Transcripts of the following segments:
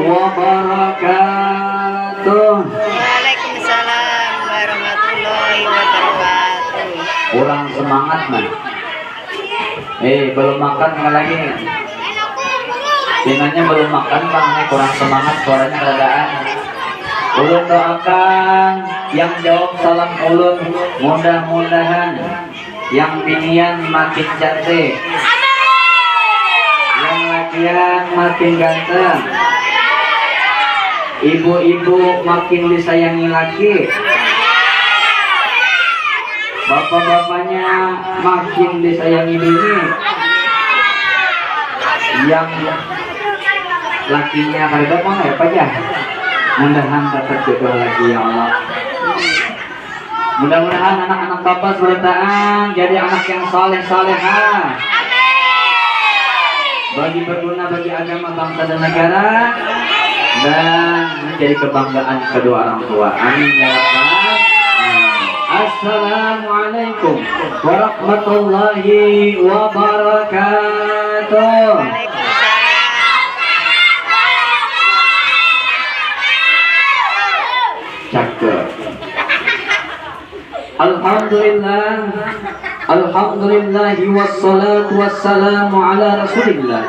wabarakatuh. Waalaikumsalam warahmatullahi wabarakatuh. Kurang semangat man. Belum makan nggak lagi? Dinanya belum makan bang, kurang semangat suaranya keadaan. Ulun doakan yang jawab salam ulun, mudah-mudahan yang binian makin cantik, yang lakian makin ganteng, ibu-ibu makin disayangi laki, bapak-bapaknya makin disayangi bini, yang lakinya kada mau apa aja, mudah-mudahan dapat jodoh lagi ya Allah. Mudah-mudahan anak-anak bapak seberitaan jadi anak yang saleh-salehah, bagi berguna bagi agama, bangsa dan negara, dan menjadi kebanggaan kedua orang tua. Amin ya rabbal. Assalamualaikum warahmatullahi wabarakatuh. Cakep. Alhamdulillah, alhamdulillahi wassalatu wassalamu ala rasulillah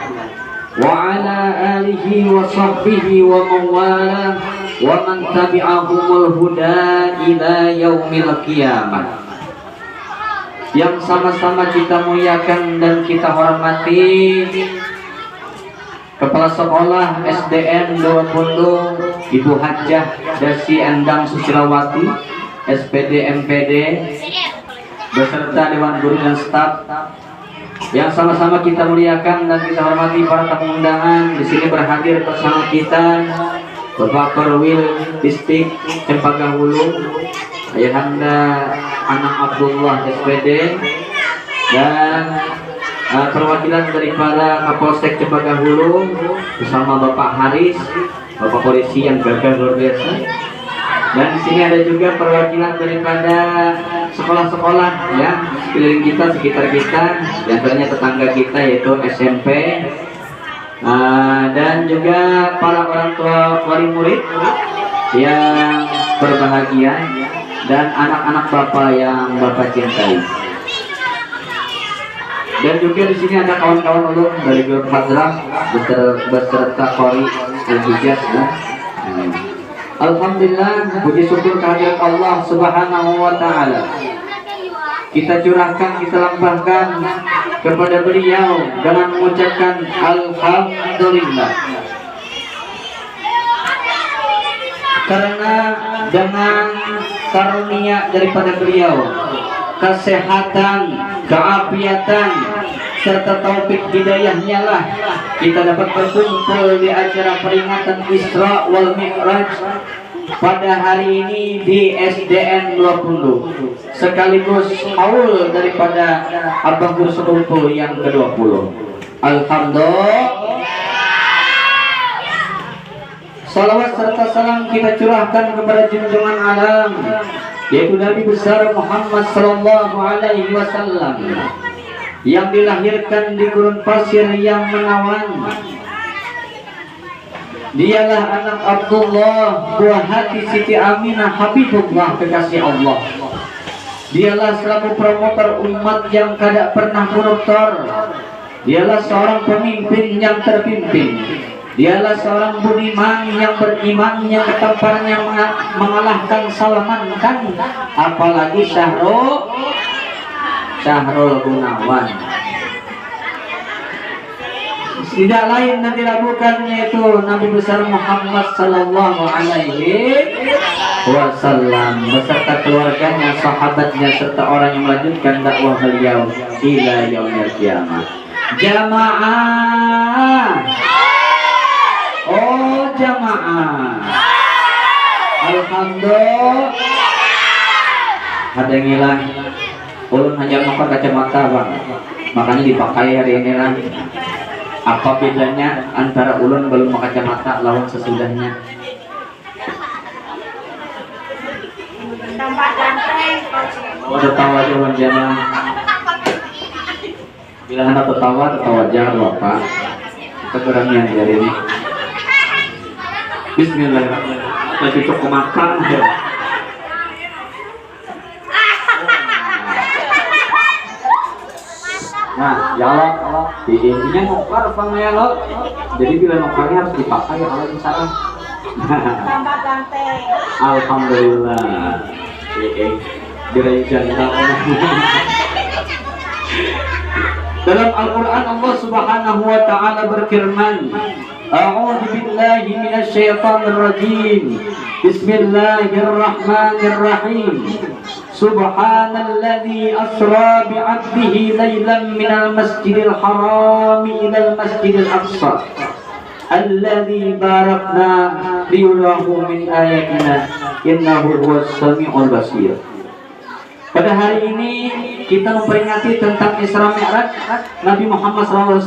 wa ala alihi wa sahbihi wa mawala wa man tabi'ahumul huda ila yaumil qiyamah. Yang sama-sama kita muliakan dan kita hormati Kepala Sekolah SDN 20 Ibu Hajah Dasi Endang Susilawati, SPD MPD beserta Dewan Guru dan staf yang sama-sama kita muliakan dan kita hormati. Para tamu undangan di sini berhadir bersama kita Bapak Korwil Distrik Cempaka Hulu, Ayahanda Anak Abdullah SPD, dan perwakilan daripada Kapolsek Cempaka Hulu bersama Bapak Haris, Bapak Polisi yang gagah luar biasa. Dan di sini ada juga perwakilan daripada sekolah-sekolah ya sekeliling kita, sekitar kita, di antaranya tetangga kita yaitu SMP, dan juga para orang tua wali murid yang berbahagia dan anak-anak bapak yang bapak cintai. Dan juga di sini ada kawan-kawan ulun dari grup Hadrah beserta Qori Al-Hijaz ya. Alhamdulillah, puji syukur kehadirat Allah Subhanahu wa Ta'ala. Kita curahkan, kita lambahkan kepada beliau dengan mengucapkan Alhamdulillah. Karena dengan karunia daripada beliau, kesehatan, keafiatan, serta taufik hidayahnya lah kita dapat berkumpul di acara peringatan Isra wal Mi'raj pada hari ini di SDN 20, sekaligus haul daripada Abang Guru Sekumpul yang ke-20. Alhamdulillah. Salawat serta salam kita curahkan kepada junjungan alam yaitu Nabi besar Muhammad sallallahu alaihi wasallam yang dilahirkan di gurun pasir yang menawan. Dialah anak Abdullah, buah hati Siti Aminah, Habibullah, kekasih Allah. Dialah selaku promotor umat yang kada pernah koruptor. Dialah seorang pemimpin yang terpimpin. Dialah seorang budiman yang beriman, yang ketampaannya mengalahkan Salman Khan, apalagi Syahrul Gunawan. Tidak lain dan tidak bukan yaitu Nabi besar Muhammad sallallahu alaihi wasallam beserta keluarganya, sahabatnya, serta orang yang melanjutkan dakwah beliau ila yaumil qiyamah. Jamaah. Oh jamaah. Alhamdulillah. Ada yang hilang. Ulun hanya pakai kacamata bang, makanya dipakai hari ini lah. Apa bedanya antara ulun belum pakai kacamata lawan sesudahnya? Udah tahu aja wanjana. Bila hendak tertawa jangan lupa. Kita beranian hari ini. Bismillahirrahmanirrahim. Lagi cukup makan. Nah, ya Allah, di intinya nukar bang ya lo. Jadi bila nukarnya harus dipakai ya Allah misalkan. Tambah ganteng. Alhamdulillah. Dirayakan dalam Al-Quran Allah Subhanahu wa Ta'ala berfirman, A'udzu billahi minasyaitonir rajim. Bismillahirrahmanirrahim. Subhanalladzi asra bi'abdihi lailan minal masjidil haram ilal masjidil aqsa alladzi barakna liyurahu min ayatina innahu huwas samiul basir. Pada hari ini kita memperingati tentang Isra Mi'raj Nabi Muhammad SAW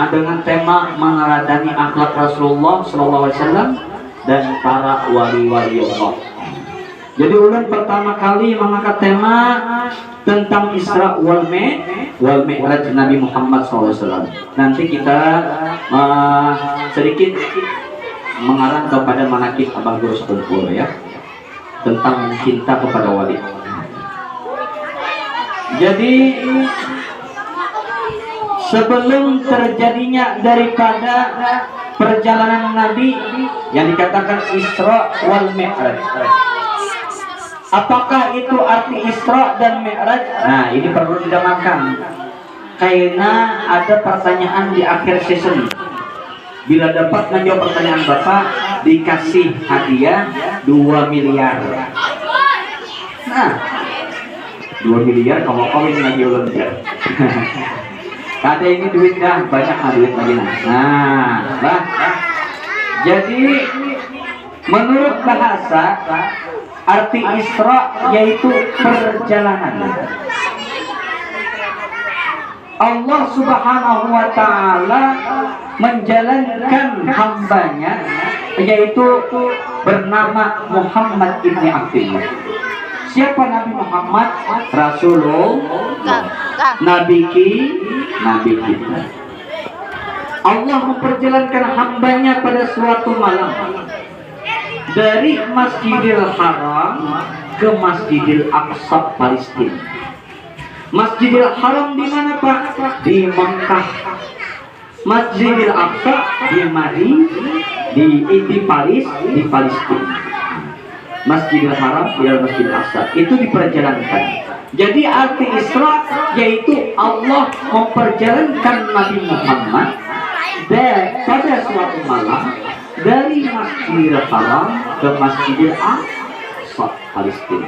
dengan tema meneladani akhlak Rasulullah SAW dan para wali-wali Allah. Jadi ulun pertama kali mengangkat tema tentang Isra wal Mi'raj Nabi Muhammad SAW. Nanti kita sedikit mengarah kepada manakib Abang Guru Sepuluh ya, tentang cinta kepada wali. Jadi sebelum terjadinya daripada perjalanan Nabi yang dikatakan Isra wal Mi'raj, apakah itu arti Isra dan Mi'raj? Nah, ini perlu didamakan karena ada pertanyaan di akhir season. Bila dapat menjawab pertanyaan Bapak, dikasih hadiah 2 miliar. Nah, 2 miliar kalau kawin lagi ulang ya. Kada ini duit dah, banyak duit lagi nah. Jadi menurut bahasa arti Isra yaitu perjalanan. Allah Subhanahu wa Ta'ala menjalankan hambanya yaitu bernama Muhammad ibn Abdullah. Siapa Nabi Muhammad? Rasulullah, Nabi kita. Allah memperjalankan hambanya pada suatu malam dari Masjidil Haram ke Masjidil Aqsa Palestina. Masjidil Haram di mana Pak? Di Mekah. Masjidil Aqsa di Palestina. Masjidil Haram ila Masjidil Aqsa itu diperjalankan. Jadi arti Isra yaitu Allah memperjalankan Nabi Muhammad pada suatu malam dari Masjidil Haram ke Masjidil Aqsa Palestina.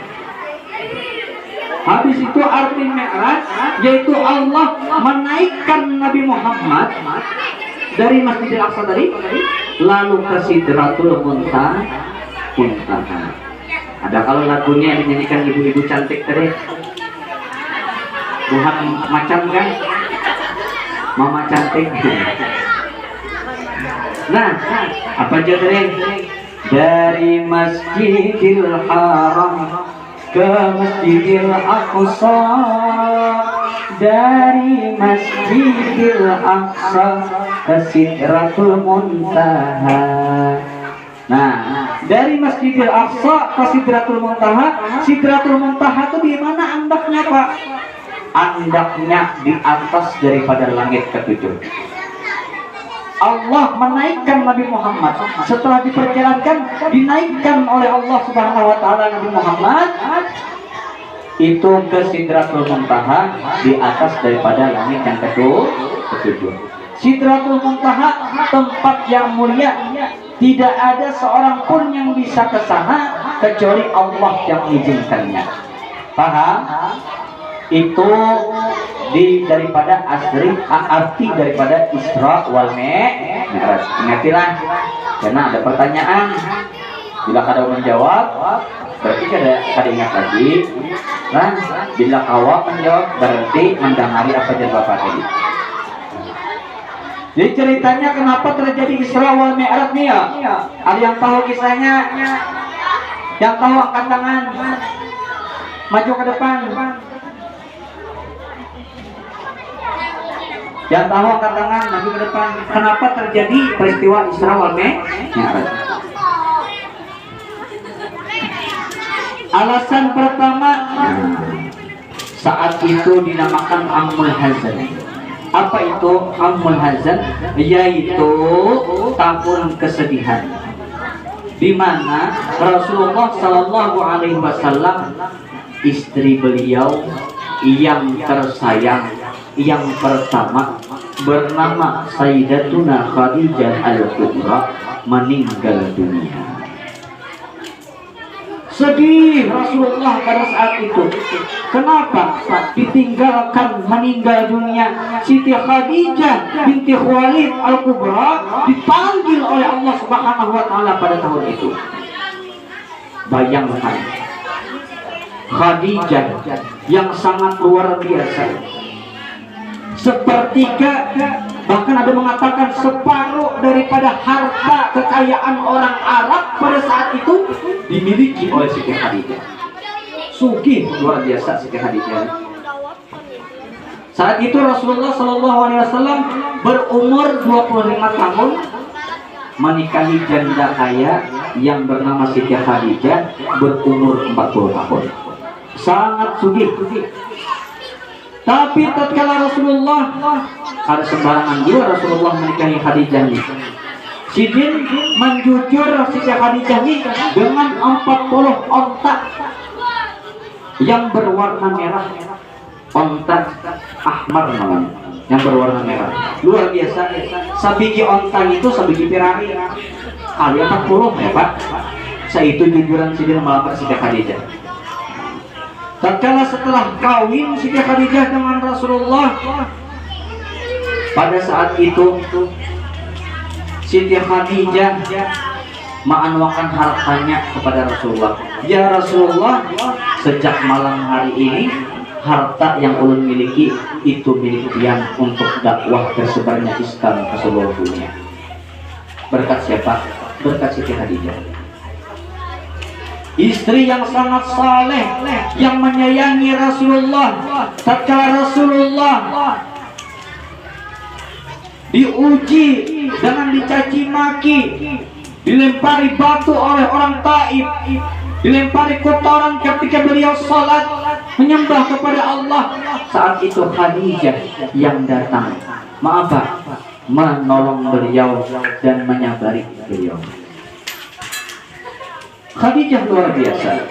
Habis itu arti Mi'raj yaitu Allah menaikkan Nabi Muhammad dari Masjidil Aqsa tadi lalu ke Sidratul Muntaha. Ada kalau lagunya yang dinyanyikan ibu-ibu cantik tadi, Tuhan macam kan, Mama cantik. Nah, apa aja tadi? Dari Masjidil Haram ke Masjidil Aqsa, dari Masjidil Aqsa ke Sidratul Muntaha. Nah, dari Masjidil Aqsa ke Sidratul Muntaha. Sidratul Muntaha itu di mana andaknya Pak? Andaknya di atas daripada langit ketujuh. Allah menaikkan Nabi Muhammad setelah diperjalankan, dinaikkan oleh Allah Subhanahu wa Ta'ala Nabi Muhammad itu ke Sidratul Muntaha di atas daripada langit yang ketujuh. Sidratul Muntaha tempat yang mulia. Tidak ada seorang pun yang bisa ke sana kecuali Allah yang mengizinkannya. Paham? Itu daripada arti daripada Isra wal Mi'raj. Ingatilah, karena ada pertanyaan. Bila kada menjawab, berarti kada ingat lagi. Nah, bila kawa menjawab, berarti mendengari apa jawaban Bapak tadi. Jadi ceritanya kenapa terjadi Isra wal Mi'raj nih ya? Ada yang tahu kisahnya? Yang tahu angkat tangan. Maju ke depan. Yang tahu angkat tangan maju ke depan. Kenapa terjadi peristiwa Isra wal Mi'raj? Alasan pertama, saat itu dinamakan Amul Hazan. Apa itu Amul Hazan? Yaitu tahun kesedihan, di mana Rasulullah Shallallahu Alaihi Wasallam, istri beliau yang tersayang, yang pertama bernama Sayyidatuna Khadijah Al-Kubra, meninggal dunia. Sedih Rasulullah pada saat itu. Kenapa? Ditinggalkan, meninggal dunia. Siti Khadijah binti Khuwailid Al-Kubra dipanggil oleh Allah Subhanahu wa taala pada tahun itu. Bayangkan, Khadijah yang sangat luar biasa, sepertiga, bahkan ada mengatakan separuh daripada harta kekayaan orang Arab pada saat itu dimiliki oleh Siti Khadijah. Sugih luar biasa Siti Khadijah. Saat itu Rasulullah Shallallahu Alaihi Wasallam berumur 25 tahun, menikahi janda kaya yang bernama Siti Khadijah berumur 40 tahun. Sangat sugih. Tapi tatkala Rasulullah, ada sembarangan juga Rasulullah menikahi Khadijah ini. Sidin menjujur Siti Khadijah ini dengan 40 onta yang berwarna merah, onta ahmar namanya, yang berwarna merah. Luar biasa. Sabiji onta itu sabiji pirari kali 40 ya Pak. Saitu jujuran Sidin melamar Siti Khadijah. Tatkala setelah kawin Siti Khadijah dengan Rasulullah, pada saat itu Siti Khadijah menganuakan hartanya kepada Rasulullah. Ya Rasulullah, sejak malam hari ini harta yang ulun miliki itu milik Tiang untuk dakwah tersebarnya Islam ke seluruh dunia. Berkat siapa? Berkat Siti Khadijah. Istri yang sangat saleh, yang menyayangi Rasulullah. Tatkala Rasulullah diuji dengan dicaci maki, dilempari batu oleh orang Taif, dilempari kotoran ketika beliau salat menyembah kepada Allah. Saat itu Khadijah yang datang, menolong beliau dan menyabari beliau. Khadijah luar biasa.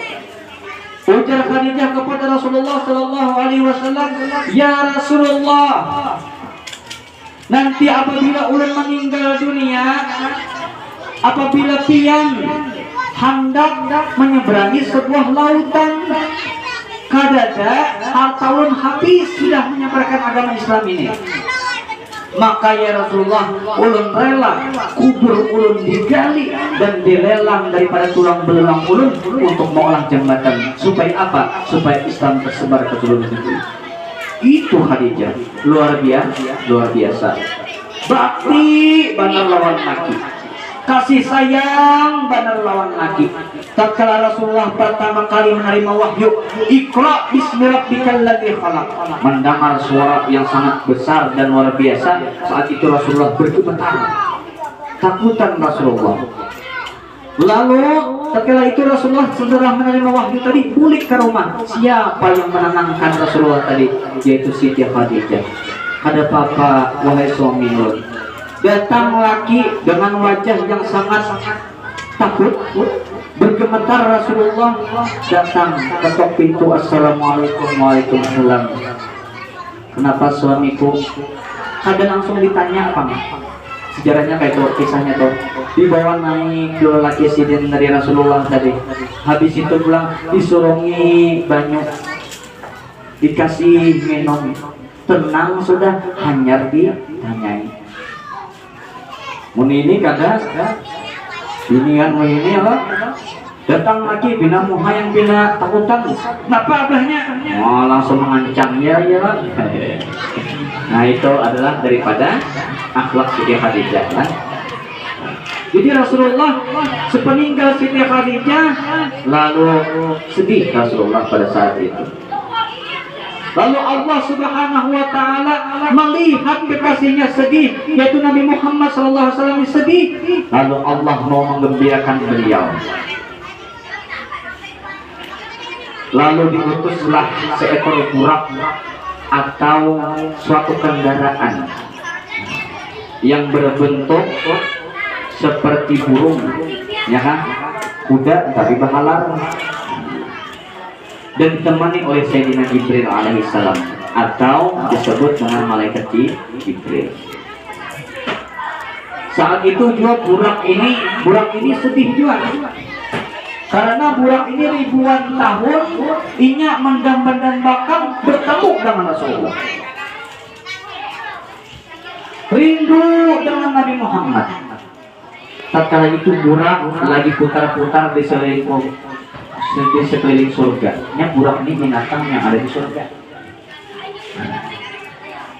Ujar Khadijah kepada Rasulullah Sallallahu Alaihi Wasallam, ya Rasulullah, nanti apabila ulun meninggal dunia, apabila pian hendak menyeberangi sebuah lautan, kadada harta ulun habis sudah menyebarkan agama Islam ini. Maka ya Rasulullah, ulun rela kubur ulun digali dan dilelang daripada tulang belulang ulun untuk mengolah jembatan. Supaya apa? Supaya Islam tersebar ke seluruh negeri. Itu Khadijah luar biasa. Bakti benar lawan laki, kasih sayang benar lawan laki. Tatkala Rasulullah pertama kali menerima wahyu, Iqra bismi rabbikal ladzi khalaq, mendengar suara yang sangat besar dan luar biasa. Saat itu Rasulullah bergemetar, takutan Rasulullah. Lalu tatkala itu Rasulullah setelah menerima wahyu tadi balik ke rumah. Siapa yang menenangkan Rasulullah tadi? Yaitu Siti Khadijah. Ada papa wahai suami ulun. Datang laki dengan wajah yang sangat takut. Bergemetar Rasulullah datang ketok pintu. Assalamualaikum. Waalaikumsalam. Kenapa suamiku? Kadang langsung ditanya apa? Sejarahnya kayak itu, kisahnya tuh dibawa naik dua laki sidin dari Rasulullah tadi. Habis itu pulang disurungi banyak, dikasih minum, tenang sudah, hanyar ditanyai. Muni ini kada ini kan ini apa? Datang lagi bina muha yang bina takutan. Kenapa abahnya? Oh, langsung mengancam ya. Nah itu adalah daripada akhlak Siti Khadijah kan? Jadi Rasulullah sepeninggal Siti Khadijah lalu sedih Rasulullah pada saat itu. Lalu Allah Subhanahu wa taala melihat kekasihnya sedih, yaitu Nabi Muhammad SAW sedih. Lalu Allah mau menggembirakan beliau. Lalu diutuslah seekor burak atau suatu kendaraan yang berbentuk seperti burung, ya kan? Kuda tapi berhalar, dan ditemani oleh Sayyidina Jibril alaihissalam, atau disebut dengan malaikat Jibril. Saat itu juga burak ini sedih juga, karena burak ini ribuan tahun inya mendam-dambakan bertemu dengan Rasulullah, rindu dengan Nabi Muhammad. Tatkala itu burak lagi putar-putar di sekeliling surga. Yang burak ini binatang yang ada di surga.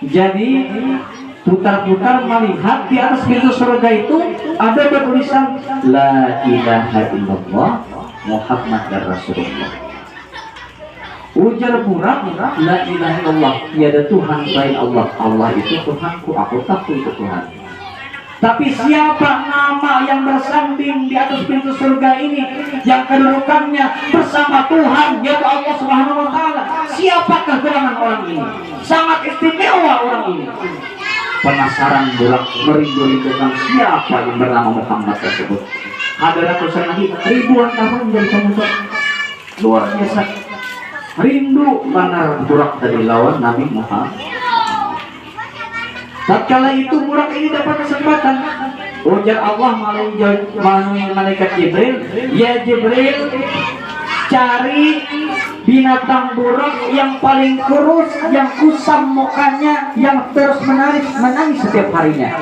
Jadi putar-putar melihat di atas pintu surga itu ada bertulisan La ilaha illallah Muhammad Rasulullah. Ujar burak, La ilaha illallah, tiada Tuhan selain Allah. Allah itu Tuhanku, aku tahu itu Tuhan. Tapi siapa nama yang bersanding di atas pintu surga ini, yang kedudukannya bersama Tuhan, yaitu Allah Subhanahu wa taala? Siapakah gerangan orang ini? Sangat istimewa orang ini. Penasaran burak, merindu-rindukan siapa yang bernama Muhammad tersebut. Ada ratusan lagi, ribuan tahun menjadi luar biasa. Rindu karena burak dari lawan Nabi Muhammad. Tatkala itu burak ini dapat kesempatan, ujar Allah melalui malaikat Jibril, ya Jibril, cari binatang burak yang paling kurus, yang kusam mukanya, yang terus menangis setiap harinya.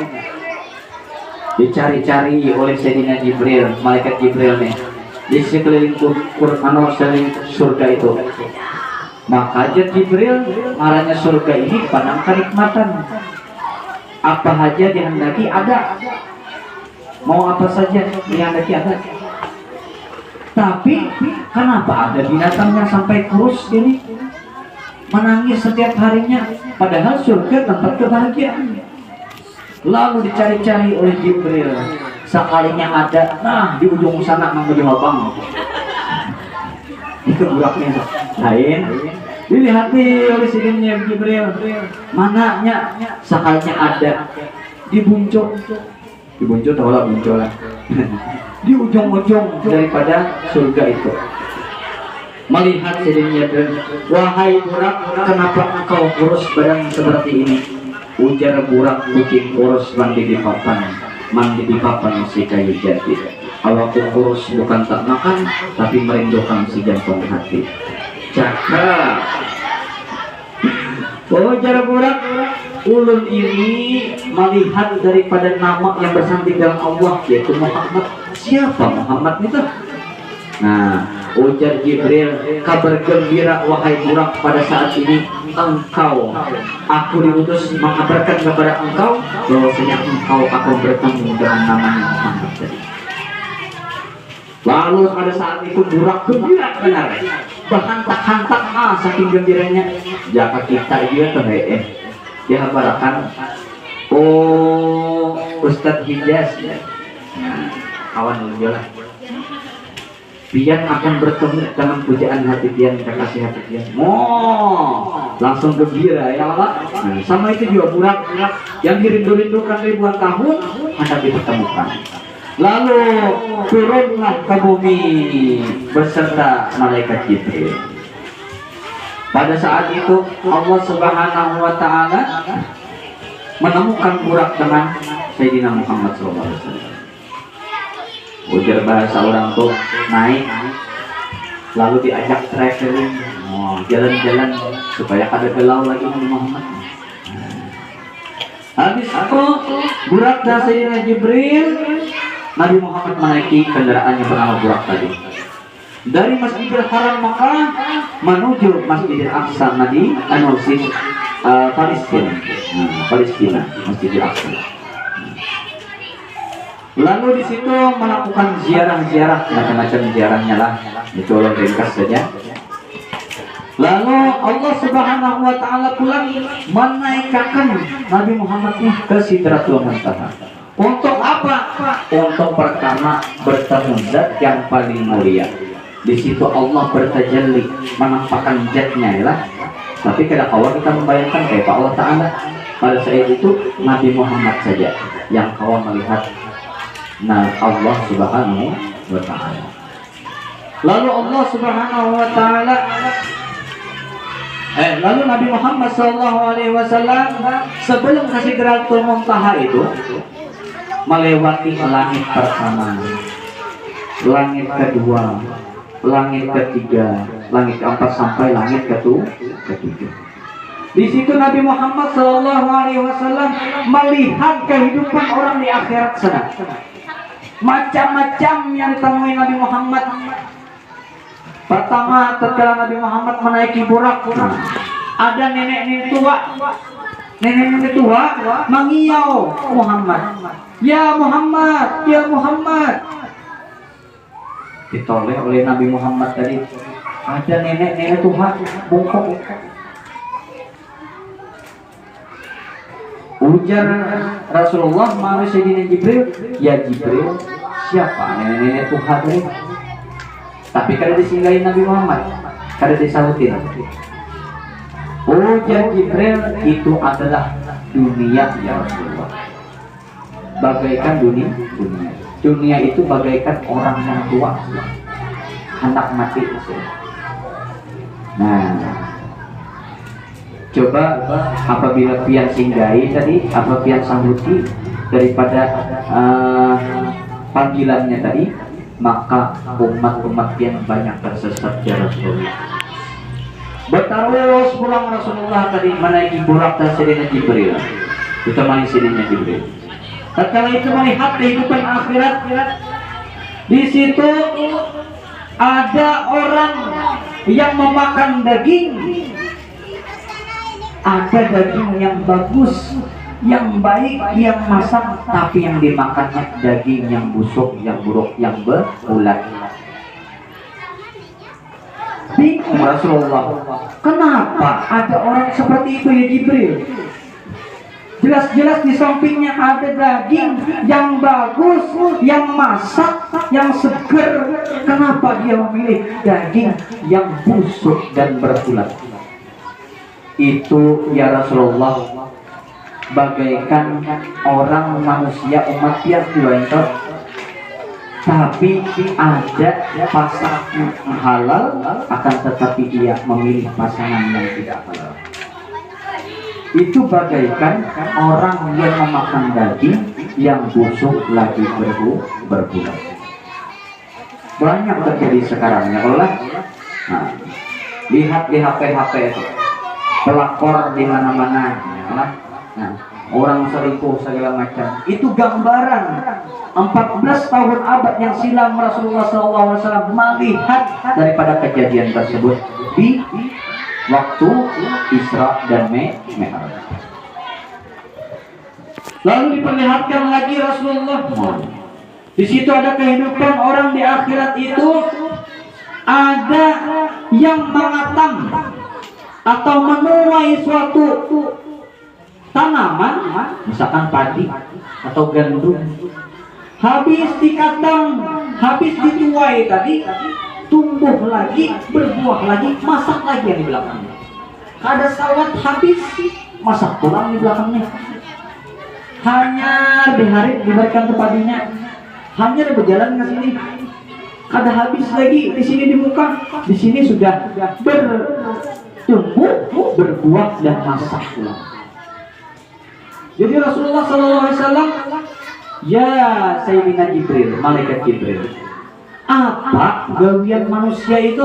Dicari-cari oleh Sayyidina Jibril, malaikat Jibril nih, di sekeliling surga itu. Maka Jibril arahnya surga ini pandang kenikmatan. Apa saja dihendaki ada, mau apa saja dihendaki ada. Tapi kenapa ada binatangnya sampai kurus ini, menangis setiap harinya, padahal surga tempat kebahagiaan. Lalu dicari-cari oleh Jibril, sekalinya ada, nah di ujung sana menjadi lubang. Itu buraknya lain. Dilihati oleh Sayyidina Jibril, mananya sekalinya ada di buncuk tahu lah buncuk lah di ujung-ujung daripada surga itu. Melihat Sayyidina Jibril, wahai burak, kenapa engkau kurus badan seperti ini? Ujar burak, bikin kurus mandi di papan si kayu jati. Awakku kurus bukan tak makan, tapi merindukan si jantung hati. Cakra. Ujar burak, ulun ini melihat daripada nama yang bersanding dalam Allah, yaitu Muhammad. Siapa Muhammad itu? Nah, ujar Jibril, kabar gembira wahai burak, pada saat ini engkau, aku diutus mengabarkan kepada engkau bahwasanya engkau akan bertemu dengan namanya Muhammad tadi. Lalu pada saat itu burak gembira benar, berhantak-hantak saking gembiranya. Jaka kita juga dihabarakan, oh Ustadz Hijaz, kawan lah, pian akan bertemu dengan pujaan hati pian, kekasih hati pian. Langsung gembira ya Allah. Sama itu juga burak yang dirindu-rindukan ribuan tahun hendak dipertemukan. Lalu turunlah ke bumi beserta malaikat Jibril. Pada saat itu Allah Subhanahu wa taala menemukan burak dengan Sayyidina Muhammad SAW. Ujar bahasa orang tuh naik, lalu diajak traveling, jalan-jalan supaya ada gelau lagi Nabi Muhammad. Habis itu burak dan Sayyidina Jibril, Nabi Muhammad menaiki kendaraan yang bernama burak tadi. Dari Masjidil Haram Makkah menuju Masjidil Aqsa Palestina, Masjidil Aqsa. Lalu di situ melakukan ziarah-ziarah, macam-macam ziarahnya lah. Itu ringkas saja. Lalu Allah Subhanahu wa taala pula menaikkan Nabi Muhammad ke Sidratul Muntaha. Untuk apa? Untuk pertama bertemu zat yang paling mulia. Di situ Allah bertajalli, menampakkan zatnya ya. Tapi kadang awal kita membayangkan kayak Allah Ta'ala. Pada saat itu Nabi Muhammad saja yang kau melihat Allah Subhanahu wa Ta'ala. Lalu Allah Subhanahu wa Ta'ala lalu Nabi Muhammad SAW sebelum ke Sidratul Muntaha itu melewati langit pertama, langit kedua, langit ketiga, langit keempat sampai langit ketiga. Di situ Nabi Muhammad SAW melihat kehidupan orang di akhirat sana. Macam-macam yang ditemui Nabi Muhammad. Pertama, tatkala Nabi Muhammad menaiki burak, ada nenek-nenek tua. Nenek-nenek tua mengiau Muhammad. Ya Muhammad, ya Muhammad. Ditoleh oleh Nabi Muhammad tadi. Ada nenek-nenek tua bungkuk. Ujar Rasulullah melalui Sayyidina Jibril, ya Jibril, siapa nenek-nenek tua tadi? Tapi kada disinggahin Nabi Muhammad, kada disautin. Ujar Jibril, itu adalah dunia ya Rasulullah. Bagaikan dunia. Dunia itu bagaikan orang yang tua, hendak mati. Nah, coba apabila pian singgahi tadi, apa pian sambuti daripada panggilannya tadi, maka umat-umat yang banyak tersesat ya Rasulullah. Bertaruh pulang Rasulullah tadi menaiki burak dan Sayyidina Jibril. Ditemani Sayyidina Jibril. Tatkala itu melihat kehidupan akhirat, di situ ada orang yang memakan daging. Ada daging yang bagus, yang baik, yang masak, tapi yang dimakannya daging yang busuk, yang buruk, yang berulat. Bingung Rasulullah, kenapa ada orang seperti itu ya Jibril? Jelas-jelas di sampingnya ada daging yang bagus, yang masak, yang seger. Kenapa dia memilih daging yang busuk dan berulat? Itu ya Rasulullah bagaikan orang manusia umat yang itu, tapi ada pasangan halal, akan tetapi dia memilih pasangan yang tidak halal. Itu bagaikan orang yang memakan daging yang busuk lagi berbulan. Banyak terjadi sekarang ya Allah. Nah, lihat di HP itu, pelakor di mana-mana. Nah, orang selingkuh segala macam. Itu gambaran 14 tahun abad yang silam Rasulullah SAW melihat daripada kejadian tersebut di waktu Isra dan Mi'raj. Lalu diperlihatkan lagi Rasulullah. Di situ ada kehidupan orang di akhirat itu, ada yang mengatam atau menuai suatu tanaman, misalkan padi atau gandum, habis dikatang, habis dituai tadi, tumbuh lagi, berbuah lagi, masak lagi yang di belakangnya. Ada sawat habis, masak pulang di belakangnya. Hanya diharit, diberikan kepadinya, hanya berjalan ke sini. Ada habis lagi di sini di muka, di sini sudah bertumbuh, berbuah dan masak pulang. Jadi Rasulullah SAW, ya Sayyidina Jibril, malaikat Jibril, apa gawian manusia itu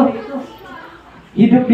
hidup di